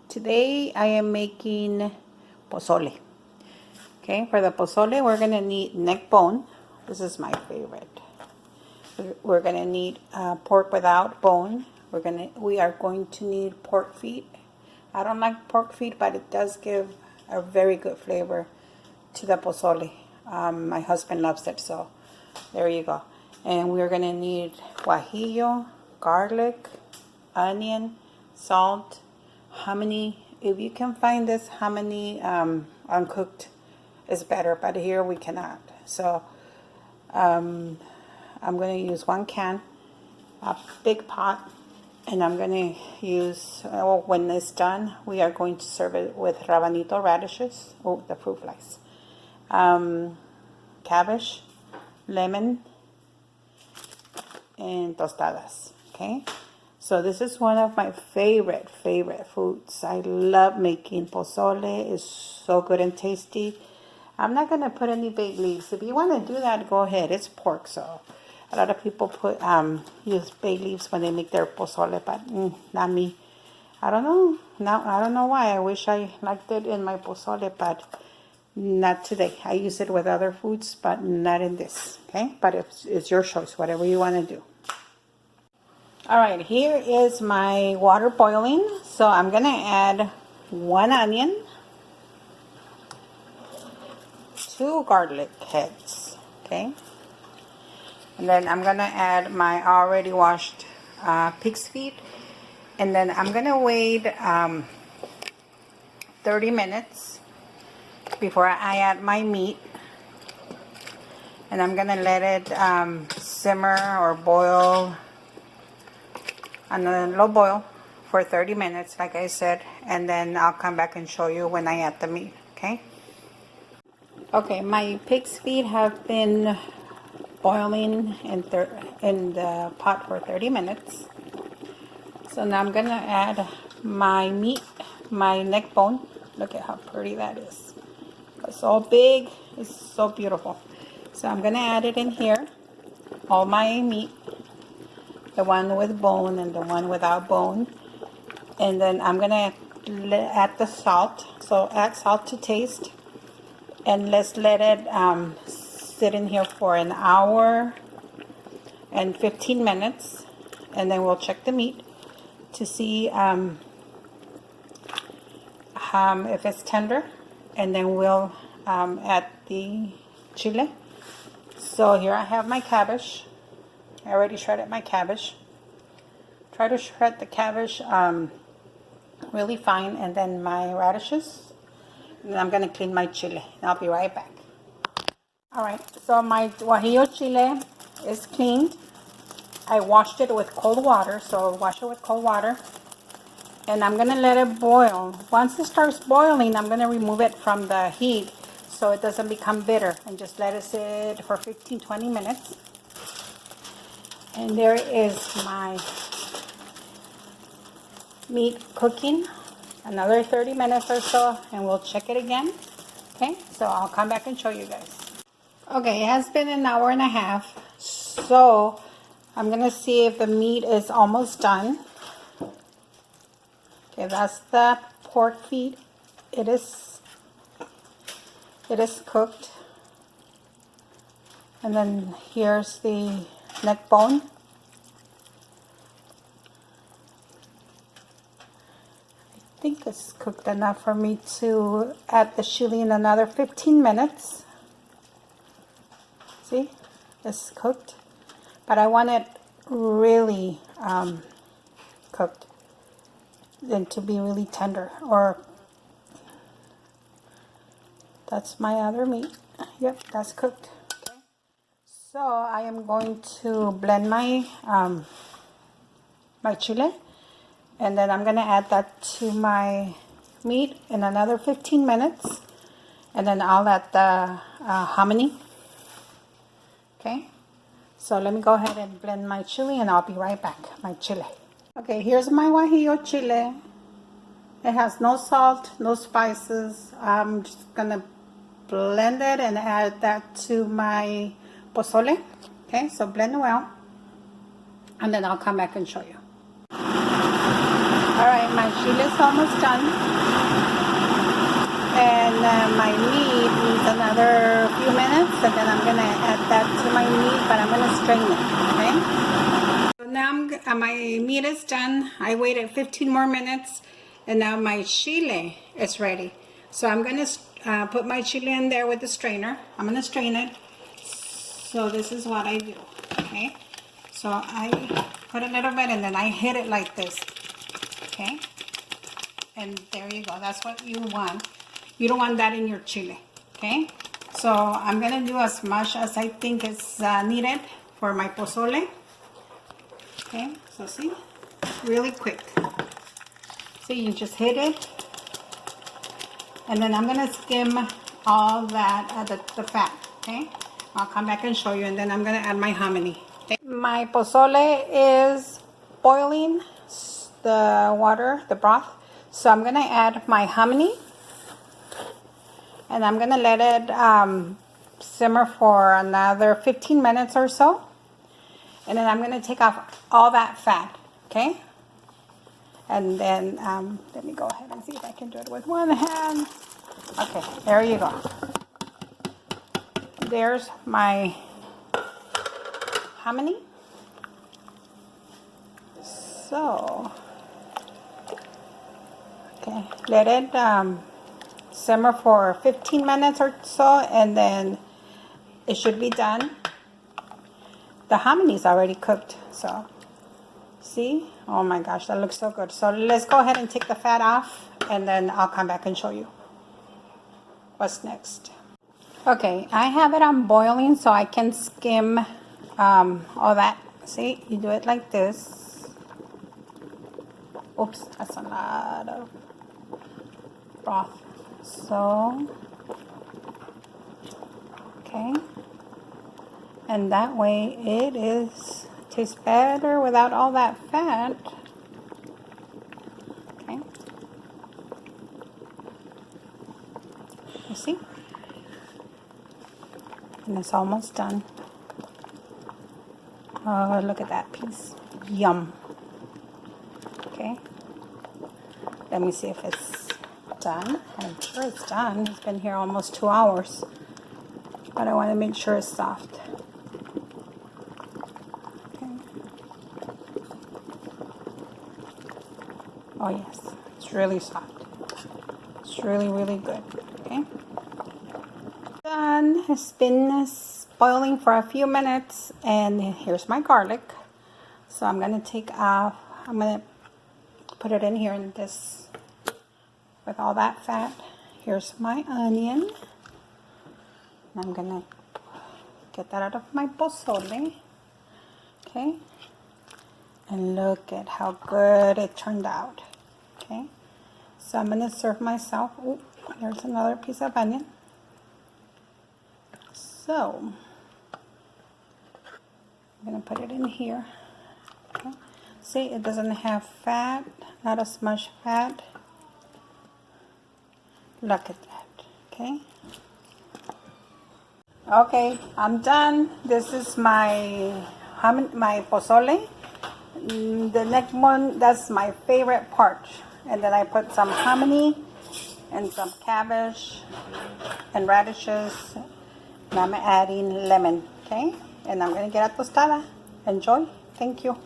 Today I am making pozole. Okay, for the pozole we're gonna need neck bone. This is my favorite. We're gonna need pork without bone. We are going to need pork feet. I don't like pork feet, but it does give a very good flavor to the pozole. My husband loves it, so there you go. And we're gonna need guajillo, garlic, onion, salt, hominy. If you can find this hominy uncooked, is better, but here we cannot. So I'm going to use 1 can, a big pot, and I'm going to use, when it's done, we are going to serve it with rabanito radishes, the fruit flies, cabbage, lemon, and tostadas, okay? So this is one of my favorite foods. I love making pozole. It's so good and tasty. I'm not going to put any bay leaves. If you want to do that, go ahead. It's pork, so a lot of people put use bay leaves when they make their pozole, but not me. I don't know. I don't know why. I wish I liked it in my pozole, but not today. I use it with other foods, but not in this, okay? But it's your choice, whatever you want to do. All right, here is my water boiling. So I'm going to add 1 onion, 2 garlic heads, okay? And then I'm going to add my already washed pig's feet. And then I'm going to wait 30 minutes before I add my meat. And I'm going to let it simmer or boil on a low boil for 30 minutes, like I said, and then I'll come back and show you when I add the meat, okay? Okay, my pig's feet have been boiling in the pot for 30 minutes. So now I'm gonna add my meat, my neck bone. Look at how pretty that is. It's so big, it's so beautiful. So I'm gonna add it in here, all my meat, the one with bone and the one without bone. And then I'm gonna add the salt. So add salt to taste, and let's let it sit in here for an hour and 15 minutes, and then we'll check the meat to see if it's tender, and then we'll add the chile. So here I have my cabbage. I already shredded my cabbage. Try to shred the cabbage really fine, and then my radishes. And then I'm going to clean my chile. And I'll be right back. Alright, so my guajillo chile is cleaned. I washed it with cold water, so wash it with cold water. And I'm going to let it boil. Once it starts boiling, I'm going to remove it from the heat so it doesn't become bitter. And just let it sit for 15-20 minutes. And there is my meat cooking. Another 30 minutes or so, and we'll check it again. Okay, so I'll come back and show you guys. Okay, it has been an hour and a half. So I'm going to see if the meat is almost done. Okay, that's the pork feet. It is cooked. And then here's the neck bone. I think it's cooked enough for me to add the chili in another 15 minutes. See, it's cooked, but I want it really cooked and to be really tender. Or that's my other meat. Yep, that's cooked. Okay. So I am going to blend my my chile, and then I'm going to add that to my meat in another 15 minutes, and then I'll add the hominy. Okay, so let me go ahead and blend my chili, and I'll be right back. My chile. Okay, here's my guajillo chile. It has no salt, no spices. I'm just going to blend it and add that to my pozole. Okay, so blend it well, and then I'll come back and show you. Alright, my chile is almost done. And my meat needs another few minutes, and then I'm going to add that to my meat, but I'm going to strain it, okay? So now my meat is done. I waited 15 more minutes, and now my chile is ready. So I'm going to put my chile in there with the strainer. I'm going to strain it. So this is what I do, okay? So I put a little bit, and then I hit it like this, okay? And there you go. That's what you want. You don't want that in your chile, okay? So I'm gonna do as much as I think is needed for my pozole. Okay, so see, really quick. See, you just hit it, and then I'm gonna skim all that the fat. Okay, I'll come back and show you, and then I'm gonna add my hominy. Okay? My pozole is boiling the water, the broth. So I'm gonna add my hominy, and I'm gonna let it simmer for another 15 minutes or so, and then I'm gonna take off all that fat, okay? And then let me go ahead and see if I can do it with one hand. Okay, there you go. There's my hominy. So okay, let it simmer for 15 minutes or so, and then it should be done. The hominy is already cooked, so see, oh my gosh, that looks so good. So let's go ahead and take the fat off, and then I'll come back and show you what's next. Okay, I have it on boiling, so I can skim all that. See, you do it like this. Oops, that's a lot of broth. So, okay, and that way it tastes better without all that fat. Okay, you see, and it's almost done. Oh, look at that piece, yum. Okay, let me see if it's done. I'm sure it's done. It's been here almost 2 hours, but I want to make sure it's soft. Okay. Oh yes, it's really soft. It's really, really good. Okay, done. It's been boiling for a few minutes, and here's my garlic. So I'm gonna I'm gonna put it in here in this with all that fat. Here's my onion. I'm gonna get that out of my pozole. Okay, and look at how good it turned out. Okay, so I'm gonna serve myself. Ooh, here's another piece of onion. So I'm gonna put it in here. Okay. See, it doesn't have fat, not as much fat. Look at that, okay? Okay, I'm done. This is my pozole. The next one, that's my favorite part. And then I put some hominy and some cabbage and radishes. And I'm adding lemon, okay? And I'm gonna get a tostada. Enjoy. Thank you.